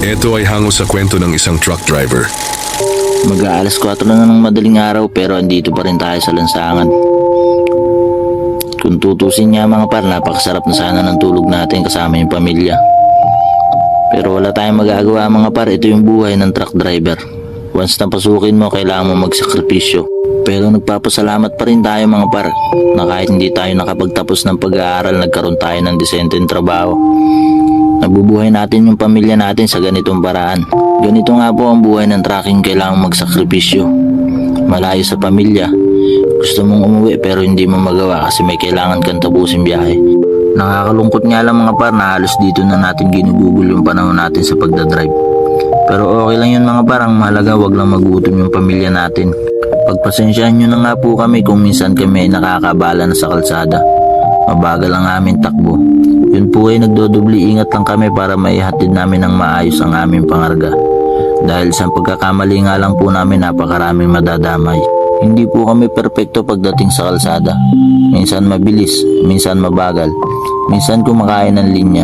Ito ay hango sa kwento ng isang truck driver. Mag-aalas 4 na ng madaling araw pero andito pa rin tayo sa lansangan. Kung tutusin niya mga par, napakasarap na sana ng tulog natin kasama yung pamilya. Pero wala tayong magagawa mga par, ito yung buhay ng truck driver. Once na pasukin mo, kailangan mo magsakripisyo. Pero nagpapasalamat pa rin tayo mga par, na kahit hindi tayo nakapagtapos ng pag-aaral, nagkaroon tayo ng disenteng trabaho. Nabubuhay natin yung pamilya natin sa ganitong paraan. Ganito nga po ang buhay ng trucking, kailangan magsakripisyo. Malayo sa pamilya, gusto mong umuwi pero hindi mo magawa kasi may kailangan kang tapusin biyahe. Nakakalungkot nga lang mga par na halos dito na natin ginugugol yung panahon natin sa pagdadrive. Pero okay lang yun mga par, ang mahalaga wag lang magutom yung pamilya natin. Pagpasensyahan nyo na nga po kami kung minsan kami ay nakakabala na sa kalsada. Mabagal ang aming takbo. Yun po ay nagdodobli ingat lang kami para maihatid namin ng maayos ang aming pangarga. Dahil sa pagkakamali nga lang po namin, napakaraming madadamay. Hindi po kami perpekto pagdating sa kalsada. Minsan mabilis, minsan mabagal, minsan kumakain ng linya.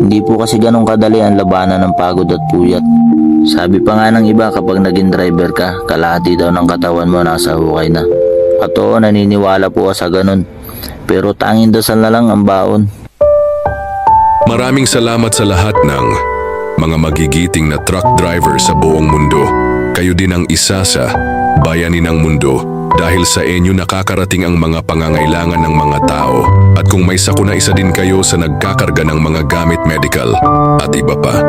Hindi po kasi ganun kadali ang labanan ng pagod at puyat. Sabi pa nga ng iba, kapag naging driver ka, kalahati daw ng katawan mo nasa hukay na. At oo, naniniwala po sa ganun. Pero tanging dasal na lang ang baon. Maraming salamat sa lahat ng mga magigiting na truck driver sa buong mundo. Kayo din ang isa sa bayani ng mundo dahil sa inyo nakakarating ang mga pangangailangan ng mga tao. At kung may sakuna, isa din kayo sa nagkakarga ng mga gamit medical at iba pa.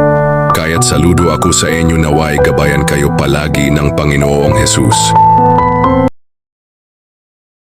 Kaya't saludo ako sa inyo, naway gabayan kayo palagi ng Panginoong Jesus.